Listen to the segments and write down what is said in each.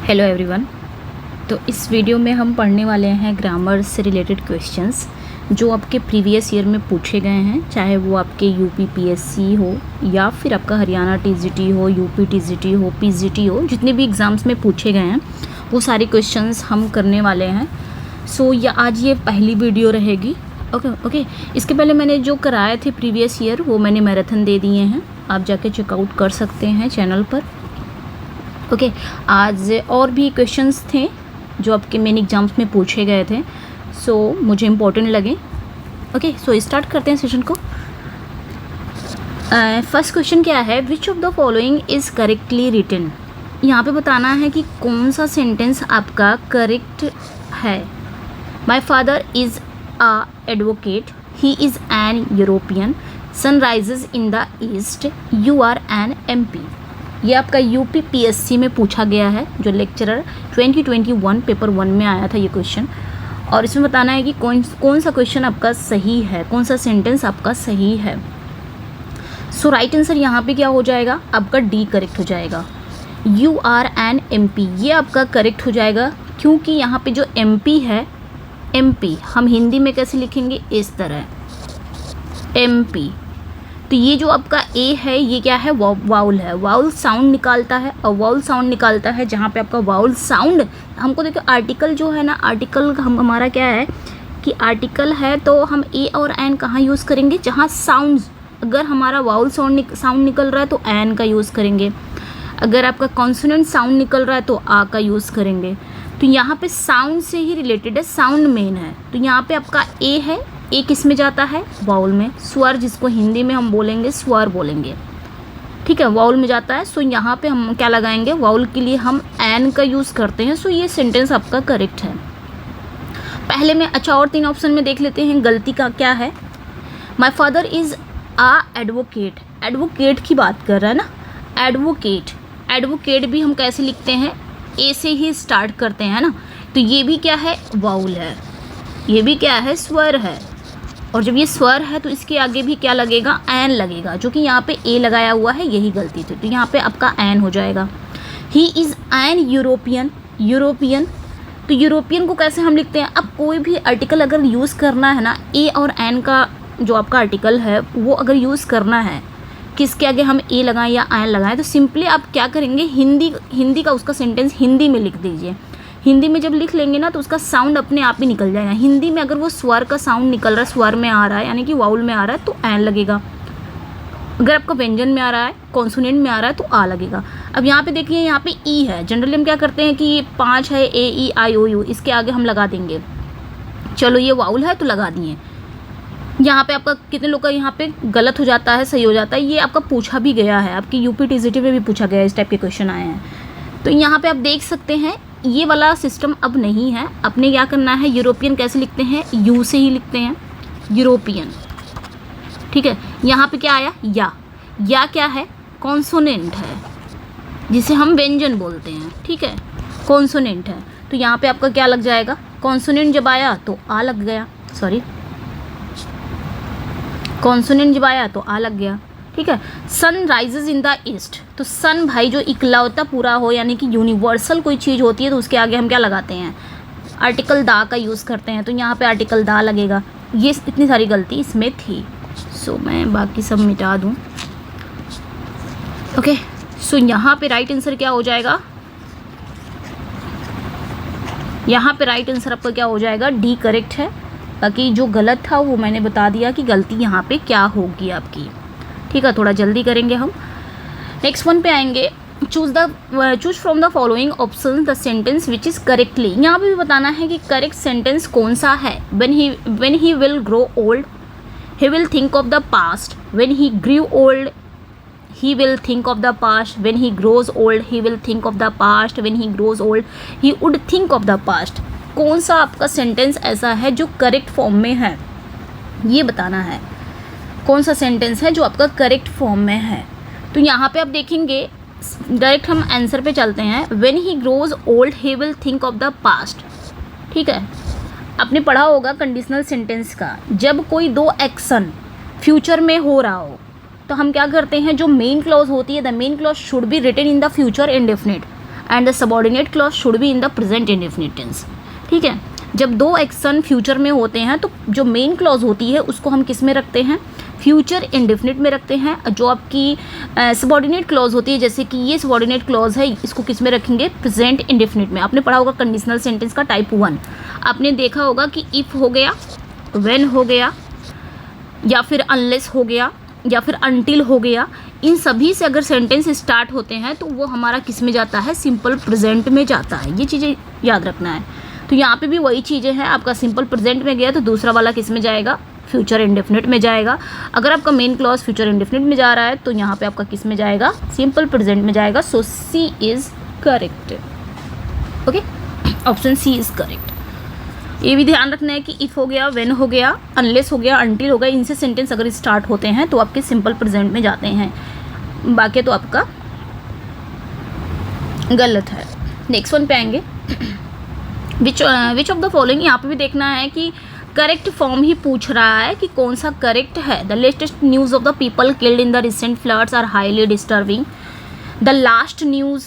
Hello everyone. तो इस video में हम पढ़ने वाले हैं ग्रामर से रिलेटेड क्वेश्चंस जो आपके प्रीवियस ईयर में पूछे गए हैं, चाहे वो आपके यूपी पीएससी हो या फिर आपका हरियाणा टीजीटी हो, यूपी टीजीटी हो, पीजीटी हो, जितने भी एग्ज़ाम्स में पूछे गए हैं वो सारे क्वेश्चंस हम करने वाले हैं। सो आज ये पहली वीडियो रहेगी। ओके। इसके पहले मैंने जो कराए थे प्रीवियस ईयर वो मैंने मैराथन दे दिए हैं, आप जाके चेकआउट कर सकते हैं चैनल पर। ओके। आज और भी क्वेश्चंस थे जो आपके मेन एग्जाम्स में पूछे गए थे, सो मुझे इम्पोर्टेंट लगे। ओके, सो स्टार्ट करते हैं सेशन को। फर्स्ट क्वेश्चन क्या है, which of the following is correctly written. यहाँ पे बताना है कि कौन सा सेंटेंस आपका करेक्ट है। My father is a advocate, he is an European, sun rises in the east, you are an MP। ये आपका यूपी पीएससी में पूछा गया है, जो लेक्चरर 2021 पेपर 1 में आया था ये क्वेश्चन। और इसमें बताना है कि कौन सा क्वेश्चन आपका सही है, कौन सा सेंटेंस आपका सही है। सो राइट आंसर यहाँ पे क्या हो जाएगा, आपका डी करेक्ट हो जाएगा। यू आर एन MP ये आपका करेक्ट हो जाएगा, क्योंकि यहाँ पे जो MP है, MP हम हिंदी में कैसे लिखेंगे, इस तरह MP। तो ये जो आपका ए है ये क्या है, वाउल है, वाउल साउंड निकालता है। और वाउल साउंड निकालता है जहाँ पे आपका वाउल साउंड, हमको देखो आर्टिकल जो है ना, आर्टिकल हमारा क्या है कि आर्टिकल है तो हम ए और एन कहाँ यूज़ करेंगे, जहाँ साउंड्स, अगर हमारा वाउल साउंड निकल रहा है तो एन का यूज़ करेंगे, अगर आपका कॉन्सोनेंट साउंड निकल रहा है तो आ का यूज़ करेंगे। तो यहाँ पे साउंड से ही रिलेटेड है, साउंड मेन है। तो यहाँ पे आपका ए है, ए किस में जाता है, वाउल में, स्वर जिसको हिंदी में हम बोलेंगे स्वर बोलेंगे, ठीक है, वाउल में जाता है। सो यहाँ पे हम क्या लगाएंगे, वाउल के लिए हम एन का यूज़ करते हैं। सो ये सेंटेंस आपका करेक्ट है। पहले में अच्छा और 3 ऑप्शन में देख लेते हैं गलती का क्या है। My father is a advocate, advocate की बात कर रहा है ना, एडवोकेट, एडवोकेट भी हम कैसे लिखते हैं, ए से ही स्टार्ट करते हैं ना। तो ये भी क्या है, वाउल है, ये भी क्या है, स्वर है। और जब ये स्वर है तो इसके आगे भी क्या लगेगा, एन लगेगा, जो कि यहाँ पे ए लगाया हुआ है, यही गलती थी। तो यहाँ पे आपका एन हो जाएगा। ही इज़ एन यूरोपियन, यूरोपियन, तो यूरोपियन को कैसे हम लिखते हैं, अब कोई भी आर्टिकल अगर यूज़ करना है ना, ए और एन का जो आपका आर्टिकल है वो अगर यूज़ करना है, किसके आगे हम ए लगाएं या एन लगाएं, तो सिंपली आप क्या करेंगे, हिंदी का उसका सेंटेंस हिंदी में लिख दीजिए। हिंदी में जब लिख लेंगे ना तो उसका साउंड अपने आप ही निकल जाएगा। हिंदी में अगर वो स्वर का साउंड निकल रहा है, स्वर में आ रहा है यानी कि वाउल में आ रहा है तो एन लगेगा, अगर आपका व्यंजन में आ रहा है, कॉन्सोनेंट में आ रहा है तो आ लगेगा। अब यहाँ पे देखिए, यहाँ पे ई है, जनरली हम क्या करते हैं कि ये 5 है, AEIOU, इसके आगे हम लगा देंगे, चलो ये वाउल है तो लगा दिए। यहाँ पे आपका कितने लोग का यहाँ पे गलत हो जाता है, सही हो जाता है, ये आपका पूछा भी गया है, आपकी यूपी टीजीटी में भी पूछा गया है, इस टाइप के क्वेश्चन आए हैं। तो यहाँ पे आप देख सकते हैं ये वाला सिस्टम अब नहीं है। अपने क्या करना है, यूरोपियन कैसे लिखते हैं, यू से ही लिखते हैं, यूरोपियन, ठीक है। यहाँ पे क्या आया, या क्या है, कॉन्सोनेंट है, जिसे हम व्यंजन बोलते हैं, ठीक है, कॉन्सोनेंट है। तो यहाँ पे आपका क्या लग जाएगा, कॉन्सोनेंट जब आया तो आ लग गया, सॉरी, कॉन्सोनेंट जब आया तो आ लग गया, ठीक है। Sun rises in the east, तो सन भाई जो इकलौता पूरा हो यानी कि यूनिवर्सल कोई चीज़ होती है तो उसके आगे हम क्या लगाते हैं, आर्टिकल दा का यूज़ करते हैं। तो यहाँ पे आर्टिकल दा लगेगा। ये इतनी सारी गलती इसमें थी, सो मैं बाकी सब मिटा दूँ। ओके, सो यहाँ पे राइट आंसर क्या हो जाएगा, यहाँ पे राइट आंसर आपका क्या हो जाएगा, डी करेक्ट है। बाकी जो गलत था वो मैंने बता दिया कि गलती यहाँ पे क्या होगी आपकी, ठीक है। थोड़ा जल्दी करेंगे हम, नेक्स्ट वन पे आएंगे। Choose from the following option the sentence which is correctly. यहाँ पे भी बताना है कि करेक्ट सेंटेंस कौन सा है। when he will grow old he will think of the past, when he grew old he will think of the past, when he grows old he will think of the past, when he grows old he would think of the past। कौन सा आपका sentence ऐसा है जो correct form में है, ये बताना है। कौन सा सेंटेंस है जो आपका करेक्ट फॉर्म में है। तो यहाँ पे आप देखेंगे, डायरेक्ट हम आंसर पे चलते हैं। When he grows old he will think of the past, ठीक है। आपने पढ़ा होगा कंडीशनल सेंटेंस का, जब कोई 2 एक्शन फ्यूचर में हो रहा हो तो हम क्या करते हैं, जो मेन क्लॉज होती है, the main clause should be written in the future indefinite. And the subordinate clause should be in the present indefinite tense. ठीक है, जब दो एक्शन फ्यूचर में होते हैं तो जो मेन क्लॉज होती है उसको हम किस में रखते हैं, फ्यूचर इंडेफिनिट में रखते हैं। जो आपकी सबऑर्डिनेट क्लॉज होती है, जैसे कि ये सबऑर्डिनेट क्लॉज है, इसको किस में रखेंगे, प्रेजेंट इंडेफिनिट में। आपने पढ़ा होगा कंडीशनल सेंटेंस का टाइप 1, आपने देखा होगा कि इफ़ हो गया, व्हेन हो गया, या फिर अनलेस हो गया, या फिर अनटिल हो गया। इन सभी से अगर सेंटेंस स्टार्ट होते हैं तो वो हमारा किस में जाता है, सिंपल प्रेजेंट में जाता है। ये चीज़ें याद रखना है। तो यहाँ पे भी वही चीज़ें हैं, आपका सिंपल प्रेजेंट में गया तो दूसरा वाला किस में जाएगा, फ्यूचर इंडेफिनिट में जाएगा। अगर आपका मेन क्लॉज फ्यूचर इंडेफिनिट में जा रहा है तो यहाँ पे आपका किस में जाएगा, सिंपल प्रेजेंट में जाएगा। So C is correct. Okay, option C is correct. ये भी ध्यान रखना है कि इफ़ हो गया, व्हेन हो गया, अनलेस हो गया, अनटिल हो गया, इनसे सेंटेंस अगर स्टार्ट होते हैं तो आपके सिंपल प्रेजेंट में जाते हैं, बाकी तो आपका गलत है। नेक्स्ट वन पे आएंगे, विच ऑफ द फॉलोइंग। यहाँ पे भी देखना है कि करेक्ट फॉर्म ही पूछ रहा है कि कौन सा करेक्ट है। The latest news of the people killed in the recent floods are highly disturbing. The last news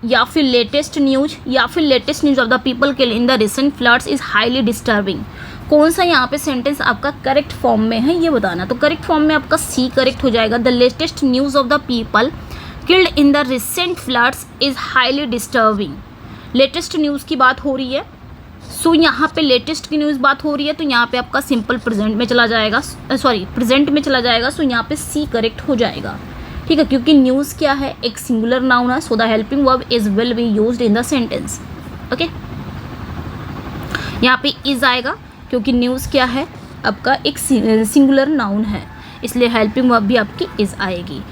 या फिर लेटेस्ट न्यूज़, या फिर latest news of the people killed in the recent floods is highly disturbing. कौन सा यहाँ पे sentence आपका correct form में है ये बताना। तो करेक्ट फॉर्म में आपका सी करेक्ट हो जाएगा। The latest news of the people killed in the recent floods is highly disturbing. Latest news की बात हो रही है, सो यहाँ पे लेटेस्ट की न्यूज़ बात हो रही है तो यहाँ पे आपका सिंपल प्रेजेंट में चला जाएगा, सॉरी प्रेजेंट में चला जाएगा। सो यहाँ पे सी करेक्ट हो जाएगा। ठीक है, क्योंकि न्यूज़ क्या है, एक सिंगुलर नाउन है। So the helping verb is will be used in the sentence. Okay, यहाँ पे इज आएगा क्योंकि न्यूज़ क्या है, आपका एक सिंगुलर नाउन है, इसलिए हेल्पिंग वर्ब भी आपकी इज आएगी।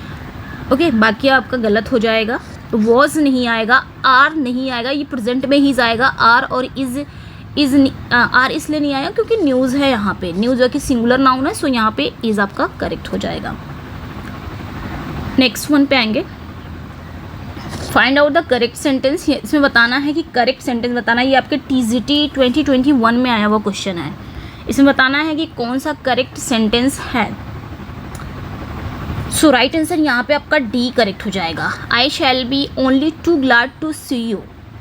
ओके, बाकी आपका गलत हो जाएगा। तो वॉज नहीं आएगा, आर नहीं आएगा, ये प्रेजेंट में ही जाएगा। आर और इज आर इसलिए नहीं आया क्योंकि न्यूज़ है यहाँ पे, न्यूज़ जो कि सिंगुलर नाउन है। सो यहाँ पे इज आपका करेक्ट हो जाएगा। नेक्स्ट वन पे आएंगे, find out the correct sentence. इसमें बताना है कि करेक्ट सेंटेंस बताना। ये आपके TGT 2021 में आया हुआ क्वेश्चन है। इसमें बताना है कि कौन सा करेक्ट सेंटेंस है। सो राइट आंसर यहाँ पे आपका डी करेक्ट हो जाएगा। I shall be only too glad to see you,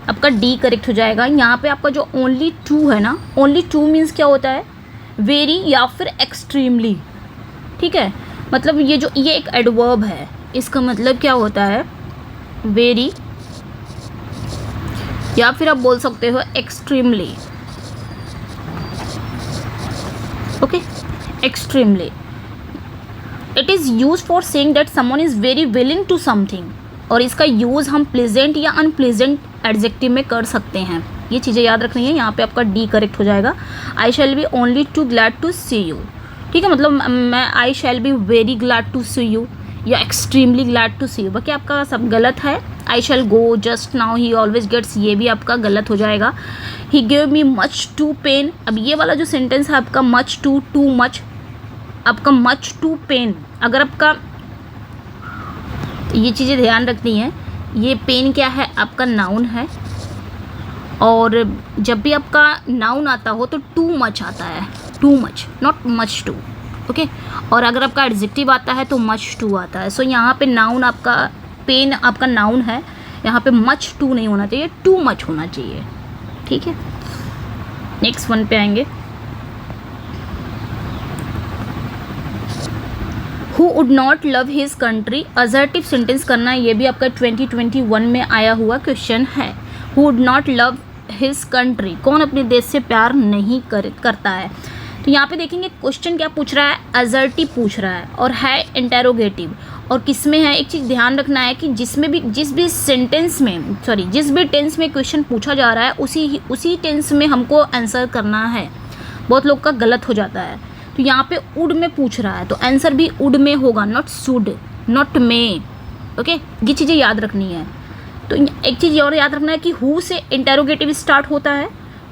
आपका डी करेक्ट हो जाएगा। यहाँ पे आपका जो ओनली टू है ना, ओनली टू मीन्स क्या होता है, वेरी या फिर एक्सट्रीमली। ठीक है, मतलब ये एक एडवर्ब है, इसका मतलब क्या होता है, वेरी या फिर आप बोल सकते हो extremely. Okay, extremely. It is use for saying that someone is very willing to something, और इसका यूज़ हम प्लेजेंट या अनप्लेजेंट एडजेक्टिव में कर सकते हैं। ये चीज़ें याद रखनी है। यहाँ पे आपका डी करेक्ट हो जाएगा। I shall be only too glad to see you. ठीक है, मतलब मैं I shall be very glad to see you या extremely glad to see you, बाकी आपका सब गलत है। I shall go just now, he always gets, ये भी आपका गलत हो जाएगा। He give me much too pain. अब ये वाला जो सेंटेंस है आपका मच टू, टू मच, आपका मच टू पेन। अगर आपका, ये चीज़ें ध्यान रखनी है, ये पेन क्या है, आपका नाउन है, और जब भी आपका नाउन आता हो तो टू मच आता है, too much, not much too. Okay, और अगर आपका एडजेक्टिव आता है तो मच टू आता है। सो यहाँ पे नाउन आपका, पेन आपका नाउन है, यहाँ पे मच टू नहीं होना चाहिए, टू मच होना चाहिए। ठीक है, नेक्स्ट वन पे आएंगे, who would not love his country. Assertive sentence करना, ये भी आपका 2021 में आया हुआ क्वेश्चन है। Who would not love his country, कौन अपने देश से प्यार नहीं करता है। तो यहाँ पे देखेंगे क्वेश्चन क्या पूछ रहा है, असर्टिव पूछ रहा है और है इंटेरोगेटिव। और किस में है, एक चीज़ ध्यान रखना है कि जिस भी सेंटेंस में, सॉरी जिस भी टेंस में क्वेश्चन पूछा जा रहा है उसी टेंस में हमको आंसर करना है। बहुत लोग का गलत हो जाता है। तो यहाँ पे वुड में पूछ रहा है तो आंसर भी वुड में होगा, नॉट शुड, नॉट में। ओके, ये चीज़ें याद रखनी है। तो एक चीज़ और याद रखना है कि हु से इंटेरोगेटिव स्टार्ट होता है,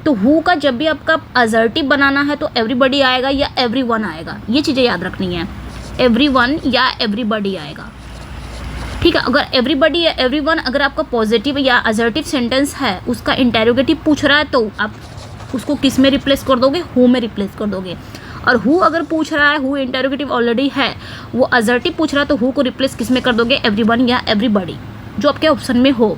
तो हु का जब भी आपका असर्टिव बनाना है तो एवरीबॉडी आएगा या एवरीवन आएगा। ये चीज़ें याद रखनी है, एवरीवन या एवरीबॉडी आएगा। ठीक है, अगर एवरीबॉडी या एवरीवन अगर आपका पॉजिटिव या असर्टिव सेंटेंस है, उसका इंटेरोगेटिव पूछ रहा है तो आप उसको किस में रिप्लेस कर दोगे, हु में रिप्लेस कर दोगे। और हु अगर पूछ रहा है, हु इंटेरोगेटिव ऑलरेडी है, वो असर्टिव पूछ रहा है तो हु को रिप्लेस किस में कर दोगे, एवरीवन या एवरीबॉडी, जो आपके ऑप्शन में हो।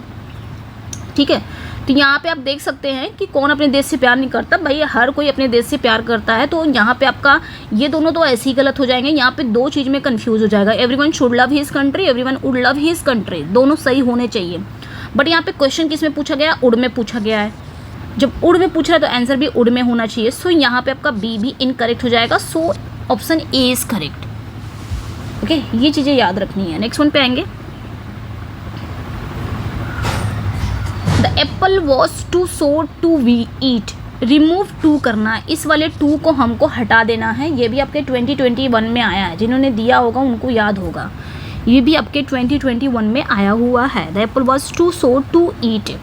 ठीक है। तो यहाँ पे आप देख सकते हैं कि कौन अपने देश से प्यार नहीं करता, भाई हर कोई अपने देश से प्यार करता है। तो यहाँ पे आपका ये दोनों तो ऐसे ही गलत हो जाएंगे, यहाँ पे दो चीज़ में कंफ्यूज हो जाएगा। Everyone should love his country, everyone would love his country, दोनों सही होने चाहिए। बट यहाँ पे क्वेश्चन किस में पूछा गया, उड़ में पूछा गया है। जब उड़ में पूछ रहा है तो आंसर भी उड़ में होना चाहिए। सो यहाँ पे आपका बी भी इनकरेक्ट हो जाएगा। So option A is correct. Okay, ये चीज़ें याद रखनी है। नेक्स्ट वन पे आएंगे। The apple was too sour to we eat, remove to करना है, इस वाले टू को हमको हटा देना है। ये भी आपके 2021 में आया है, जिन्होंने दिया होगा उनको याद होगा, ये भी आपके 2021 में आया हुआ है। The apple was too sour to eat,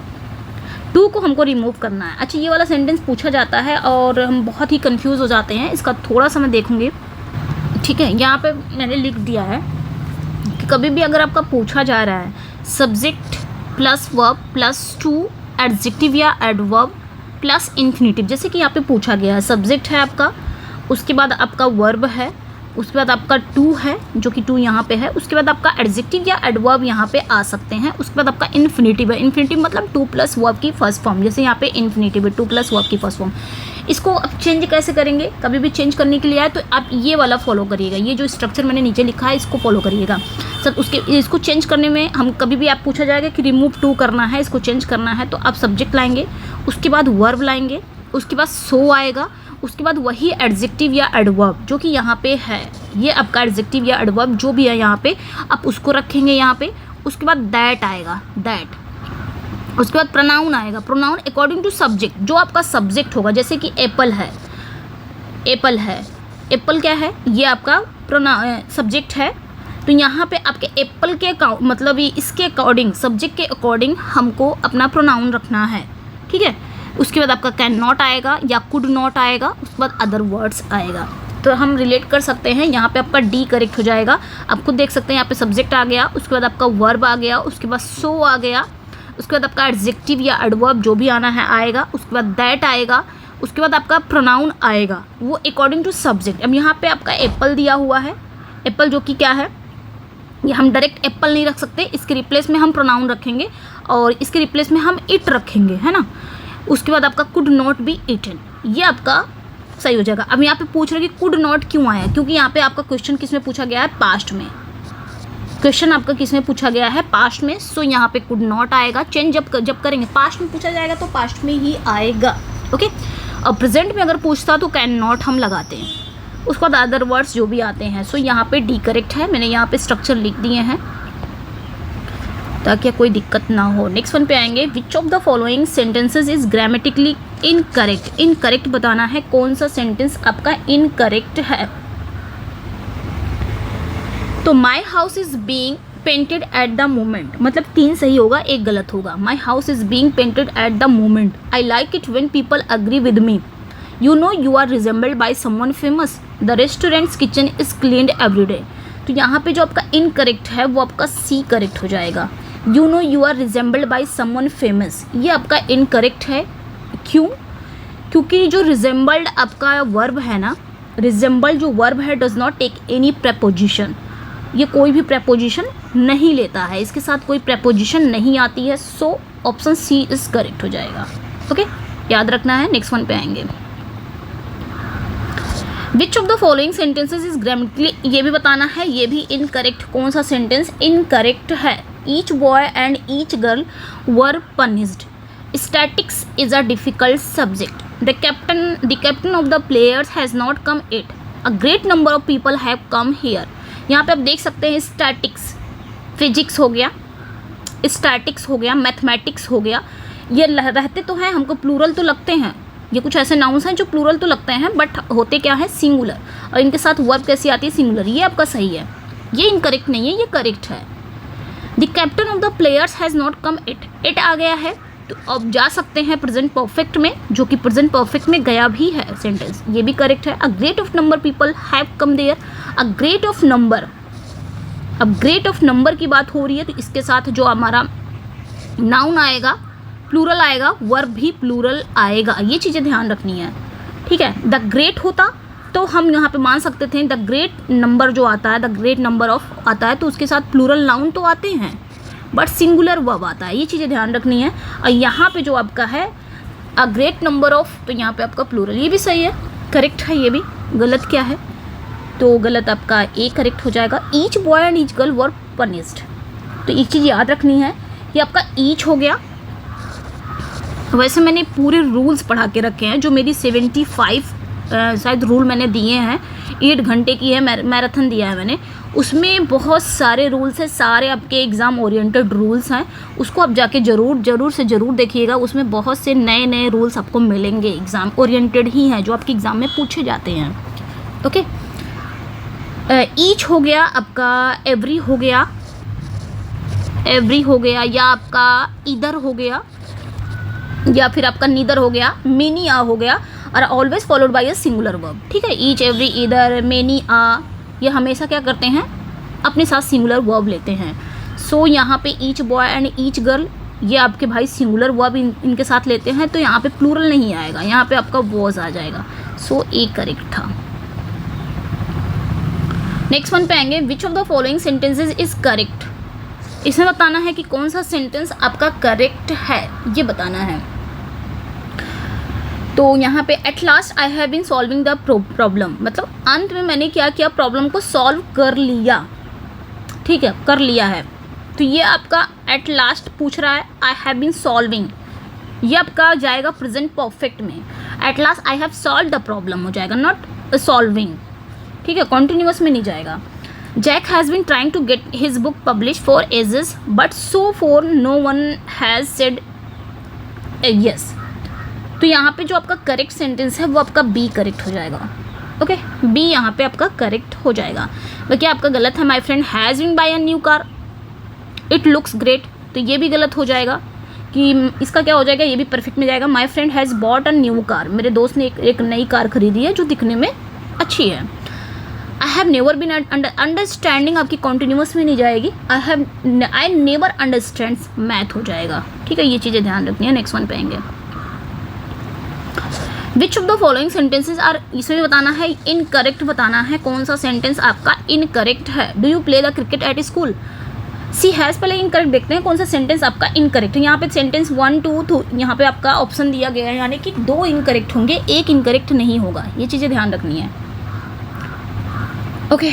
to को हमको रिमूव करना है। अच्छा, ये वाला सेंटेंस पूछा जाता है और हम बहुत ही कंफ्यूज हो जाते हैं, इसका थोड़ा सा मैं देखूंगी। ठीक है, यहाँ पे मैंने लिख दिया है कि कभी भी अगर आपका पूछा जा रहा है subject plus verb plus two adjective या एडवर्ब प्लस इन्फिनिटिव, जैसे कि यहाँ पे पूछा गया है सब्जेक्ट है आपका, उसके बाद आपका वर्ब है, उसके बाद आपका टू है जो कि टू यहाँ पे है, उसके बाद आपका एडजेक्टिव या एडवर्ब यहाँ पे आ सकते हैं, उसके बाद आपका इन्फिनिटिव है। इन्फिनिटिव मतलब टू प्लस वर्ब की फर्स्ट फॉर्म, जैसे यहाँ पे इन्फिनिटिव है टू प्लस वर्ब की फर्स्ट फॉर्म। इसको अब चेंज कैसे करेंगे, कभी भी चेंज करने के लिए आए तो आप ये वाला फॉलो करिएगा, ये जो स्ट्रक्चर मैंने नीचे लिखा है इसको फॉलो करिएगा सर। इसको चेंज करने में हम कभी भी आप पूछा जाएगा कि रिमूव टू करना है, इसको चेंज करना है, तो आप सब्जेक्ट लाएंगे, उसके बाद वर्ब लाएंगे, उसके बाद सो आएगा, उसके बाद वही एडजेक्टिव या एडवर्ब जो कि यहाँ पे है, ये आपका एडजेक्टिव या एडवर्ब जो भी है यहाँ पे आप उसको रखेंगे यहाँ पे। उसके बाद दैट आएगा, दैट, उसके बाद प्रोनाउन आएगा, प्रोनाउन अकॉर्डिंग टू सब्जेक्ट, जो आपका सब्जेक्ट होगा, जैसे कि एप्पल है, एप्पल है, एप्पल क्या है, ये आपका सब्जेक्ट है, तो यहाँ पे आपके एप्पल के मतलब इसके अकॉर्डिंग, सब्जेक्ट के अकॉर्डिंग हमको अपना प्रोनाउन रखना है। ठीक है, उसके बाद आपका कैन नॉट आएगा या कुड नॉट आएगा, उसके बाद अदर वर्ड्स आएगा। तो हम रिलेट कर सकते हैं, यहाँ पे आपका डी करेक्ट हो जाएगा। आप खुद देख सकते हैं, यहाँ पे सब्जेक्ट आ गया, उसके बाद आपका वर्ब आ गया, उसके बाद सो आ गया, उसके बाद आपका एडजेक्टिव या एडवर्ब जो भी आना है आएगा, उसके बाद दैट आएगा, उसके बाद आपका प्रोनाउन आएगा, वो अकॉर्डिंग टू सब्जेक्ट। अब यहाँ पे आपका एप्पल दिया हुआ है, एप्पल जो कि क्या है, ये हम डायरेक्ट एप्पल नहीं रख सकते, इसके रिप्लेस में हम प्रोनाउन रखेंगे और इसके रिप्लेस में हम इट रखेंगे, है ना। उसके बाद आपका कुड नॉट बी इटन, ये आपका सही हो जाएगा। अब यहाँ पे पूछ रहे कि कुड नॉट क्यों आया, क्योंकि यहाँ पे आपका क्वेश्चन किस में पूछा गया है, पास्ट में। क्वेश्चन आपका किस में पूछा गया है, पास्ट में। सो यहाँ पे कुड नॉट आएगा। चेंज जब करेंगे, पास्ट में पूछा जाएगा तो पास्ट में ही आएगा। ओके, और प्रेजेंट में अगर पूछता तो कैन नॉट हम लगाते हैं, उसके बाद अदर वर्ड्स जो भी आते हैं। सो यहाँ पे डी करेक्ट है, मैंने यहाँ पे स्ट्रक्चर लिख दिए हैं ताकि कोई दिक्कत ना हो। नेक्स्ट वन पे आएंगे। Which of the following sentences is grammatically incorrect, incorrect बताना है कौन सा सेंटेंस आपका इनकरेक्ट है। तो my house is being painted at the moment, मतलब 3 सही होगा, 1 गलत होगा। My house is being painted at the moment, I like it when people agree with me, you know you are resembled by someone famous, the restaurants kitchen is cleaned every day. तो यहाँ पे जो आपका incorrect है वो आपका सी correct हो जाएगा। You know you are resembled by someone famous, ये आपका इनकरेक्ट है। क्यों, क्योंकि जो रिजेंबल्ड आपका वर्ब है ना, रिजेंबल्ड जो वर्ब है does not take any preposition, ये कोई भी प्रेपोजिशन नहीं लेता है, इसके साथ कोई प्रेपोजिशन नहीं आती है। So option C is correct हो जाएगा। ओके, याद रखना है। नेक्स्ट वन पे आएंगे। Which of the following sentences is grammatically, ये भी बताना है, ये भी इनकरेक्ट, कौन सा सेंटेंस इनकरेक्ट है। Each boy and each girl were punished, statics is a difficult subject, the captain of the players has not come it, a great number of people have come here. यहाँ पे आप देख सकते हैं statics, physics हो गया, statics हो गया, मैथमेटिक्स हो गया, ये रहते तो हैं, हमको प्लूरल तो लगते हैं, ये कुछ ऐसे नाउन्स हैं जो प्लूरल तो लगते हैं बट होते क्या है, सिंगुलर, और इनके साथ वर्ब कैसी आती है, सिंगुलर। ये आपका सही है, ये इनकरेक्ट नहीं है, ये करेक्ट है। The captain of the players has not come it, it आ गया है तो अब जा सकते हैं प्रेजेंट परफेक्ट में, जो कि प्रेजेंट परफेक्ट में गया भी है सेंटेंस, ये भी करेक्ट है। A great of number people have come there, a great of number, अब ग्रेट ऑफ नंबर की बात हो रही है तो इसके साथ जो हमारा नाउन आएगा प्लूरल आएगा, वर्ब भी प्लूरल आएगा, ये चीज़ें ध्यान रखनी है। ठीक है, द ग्रेट होता तो हम यहाँ पे मान सकते थे द ग्रेट नंबर जो आता है, द ग्रेट नंबर ऑफ आता है तो उसके साथ प्लूरल नाउन तो आते हैं, बट सिंगुलर वर्ब आता है, ये चीज़ें ध्यान रखनी है। और यहाँ पे जो आपका है अ ग्रेट नंबर ऑफ, तो यहाँ पे आपका प्लूरल, ये भी सही है, करेक्ट है। ये भी गलत क्या है, तो गलत आपका ए करेक्ट हो जाएगा। Each boy and each girl were punished, तो एक चीज़ याद रखनी है, ये आपका ईच हो गया। वैसे मैंने पूरे रूल्स पढ़ा के रखे हैं, जो मेरी 75 शायद रूल मैंने दिए हैं, 8 घंटे की है मैराथन दिया है मैंने, उसमें बहुत सारे रूल्स हैं, सारे आपके एग्ज़ाम ओरिएंटेड रूल्स हैं। उसको आप जाके ज़रूर से ज़रूर देखिएगा, उसमें बहुत से नए नए रूल्स आपको मिलेंगे, एग्ज़ाम ओरिएंटेड ही हैं, जो आपके एग्ज़ाम में पूछे जाते हैं। ओके, ईच हो गया आपका, एवरी हो गया, या आपका इधर हो गया, या फिर आपका नीदर हो गया, मेनी आ हो गया, और always followed by a singular verb. ठीक है, ईच, एवरी, इधर, मेनी, आ, ये हमेशा क्या करते हैं, अपने साथ सिंगुलर वर्ब लेते हैं। सो यहाँ पे each boy and each girl, ये आपके भाई सिंगुलर वर्ब इनके साथ लेते हैं, तो यहाँ पे प्लूरल नहीं आएगा, यहाँ पे आपका वॉज आ जाएगा। सो ए करेक्ट था। नेक्स्ट वन पे आएंगे, which of the following sentences is correct. इसमें बताना है कि कौन सा सेंटेंस आपका करेक्ट है, ये बताना है। तो यहाँ पे at last I have been solving the problem, मतलब अंत में मैंने क्या किया, प्रॉब्लम को सॉल्व कर लिया। ठीक है, कर लिया है, तो ये आपका एट लास्ट पूछ रहा है, आई हैव बीन सॉल्विंग, ये आपका जाएगा प्रेजेंट परफेक्ट में। Eight last I have solve the problem हो जाएगा, नॉट सॉल्विंग। ठीक है, कॉन्टिन्यूअस में नहीं जाएगा। Jack has been trying to get his book publish for ages but so far no one has said yes. तो यहाँ पे जो आपका करेक्ट सेंटेंस है वो आपका बी करेक्ट हो जाएगा। ओके, बी यहाँ पे आपका करेक्ट हो जाएगा। बाकी आपका गलत है, my friend has been buy a new car, it looks great, तो ये भी गलत हो जाएगा। कि इसका क्या हो जाएगा, ये भी परफेक्ट में जाएगा, माई friend has bought a new car, मेरे दोस्त ने एक नई कार खरीदी है जो दिखने में अच्छी है। I have never been understanding आपकी कॉन्टिन्यूअस में नहीं जाएगी, आई नेवर अंडरस्टैंड मैथ हो जाएगा। ठीक है, ये चीज़ें ध्यान रखनी है। नेक्स्ट वन पे आएंगे, which of the following sentences are, इसमें बताना है इनकरेक्ट, बताना है कौन सा सेंटेंस आपका इनकरेक्ट है। Do you play the cricket at school, she has, पहले इनकरेक्ट देखते हैं कौन सा सेंटेंस आपका इनकरेक्ट है। यहाँ पे सेंटेंस 1 2 यहाँ पे आपका ऑप्शन दिया गया है, यानी कि 2 इनकरेक्ट होंगे, एक इनकरेक्ट नहीं होगा, ये चीज़ें ध्यान रखनी है। ओके,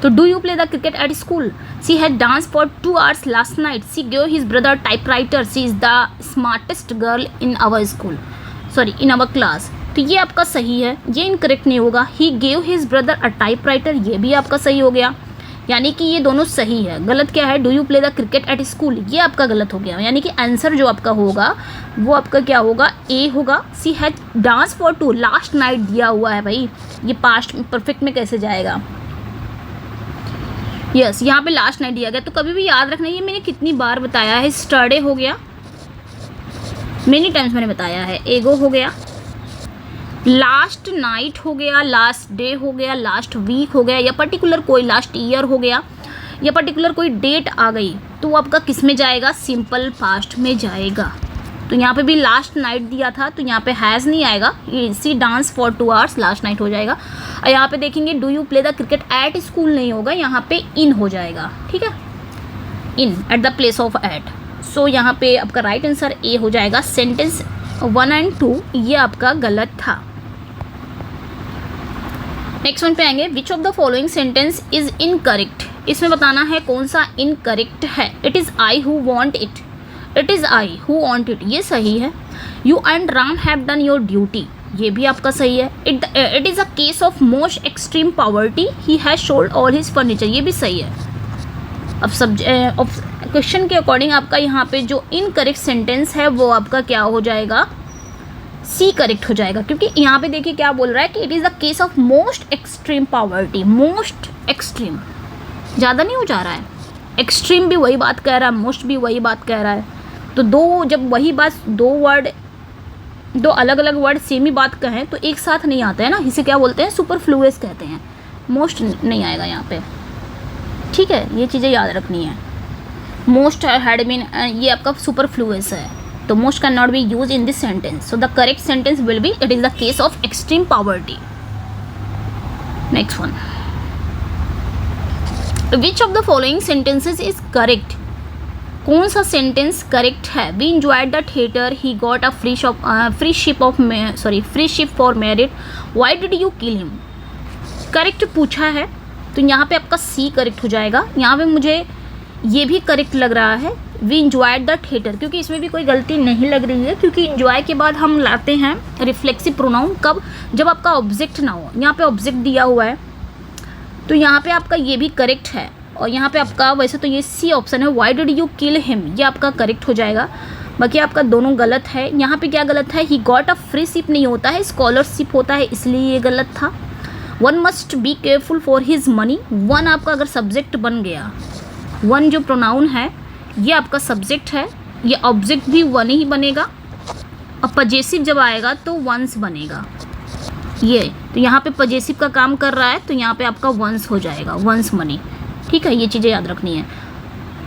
तो do you play the cricket at school, she had dance for 2 hours last night, she give his brother typewriter, she is the smartest girl in our school, sorry in our class. तो ये आपका सही है, ये incorrect नहीं होगा। He gave his brother a typewriter, ये भी आपका सही हो गया, यानी कि ये दोनों सही है। गलत क्या है, do you play the cricket at school, ये आपका गलत हो गया, यानी कि आंसर जो आपका होगा वो आपका क्या होगा, ए होगा। सी had dance for 2, last night दिया हुआ है भाई, ये पास्ट परफेक्ट में कैसे जाएगा। यस, यहाँ पे लास्ट नाइट दिया गया, तो कभी भी याद रखना, ये मैंने कितनी बार बताया है। स्टरडे हो गया, मेनी टाइम्स मैंने बताया है। एगो हो गया, लास्ट नाइट हो गया, लास्ट डे हो गया, लास्ट वीक हो गया, या पर्टिकुलर कोई लास्ट ईयर हो गया, या पर्टिकुलर कोई डेट आ गई, तो वो आपका किस में जाएगा, सिंपल पास्ट में जाएगा। तो यहाँ पे भी लास्ट नाइट दिया था, तो यहाँ पे हैज़ नहीं आएगा, she dance for 2 hours last night हो जाएगा। और यहाँ पे देखेंगे do you play the cricket at school नहीं होगा, यहाँ पे इन हो जाएगा। ठीक है, in at the place of at. So यहाँ पे आपका राइट आंसर ए हो जाएगा। सेंटेंस 1 और 2 ये आपका गलत था। नेक्स्ट वन पे आएंगे, which of the following sentence is incorrect, इसमें बताना है कौन सा इनकरेक्ट है। It is I who want it, it is I who want it, ये सही है। You and Ram have done your duty, ये भी आपका सही है। It is a case of most extreme poverty, he has sold all his furniture, ये भी सही है। अब क्वेश्चन के अकॉर्डिंग आपका यहाँ पे जो इनकरेक्ट सेंटेंस है वो आपका क्या हो जाएगा, सी करेक्ट हो जाएगा, क्योंकि यहाँ पे देखिए क्या बोल रहा है कि it is the case of most extreme poverty. Most extreme ज़्यादा नहीं हो जा रहा है, एक्सट्रीम भी वही बात कह रहा है, मोस्ट भी वही बात कह रहा है। तो दो, जब वही बात दो अलग अलग वर्ड सेम ही बात कहें तो एक साथ नहीं आता है ना, इसे क्या बोलते हैं, सुपरफ्लुअस कहते हैं। मोस्ट नहीं आएगा यहाँ पे। ठीक है, ये चीज़ें याद रखनी है। मोस्ट हैड बीन, ये आपका सुपरफ्लुअस है, तो most can not be use in this sentence. So the correct sentence will be it is the case of extreme poverty. Next one, which of the following sentences is correct, कौन सा sentence correct है? We enjoyed the theatre, he got a free ship for married, why did you kill him? Correct पूछा है तो यहाँ पे आपका सी correct हो जाएगा। यहाँ पे मुझे ये भी करेक्ट लग रहा है, वी इंजॉयड द थिएटर, क्योंकि इसमें भी कोई गलती नहीं लग रही है, क्योंकि इंजॉय के बाद हम लाते हैं रिफ्लेक्सिव प्रोनाउन कब? जब आपका ऑब्जेक्ट ना हो। यहाँ पे ऑब्जेक्ट दिया हुआ है तो यहाँ पे आपका ये भी करेक्ट है। और यहाँ पे आपका वैसे तो ये सी ऑप्शन है, why did you kill him, ये आपका करेक्ट हो जाएगा। बाकी आपका दोनों गलत है। यहाँ पे क्या गलत है? ही गॉट अ फ्री शिप नहीं होता है, स्कॉलरशिप होता है, इसलिए ये गलत था। One must be careful for his money, one आपका अगर सब्जेक्ट बन गया, वन जो प्रोनाउन है ये आपका सब्जेक्ट है, ये ऑब्जेक्ट भी वन ही बनेगा, और पजेसिव जब आएगा तो वंस बनेगा। ये तो यहाँ पे पजेसिव का काम कर रहा है तो यहाँ पे आपका वंस हो जाएगा, वंस मनी। ठीक है, ये चीज़ें याद रखनी है।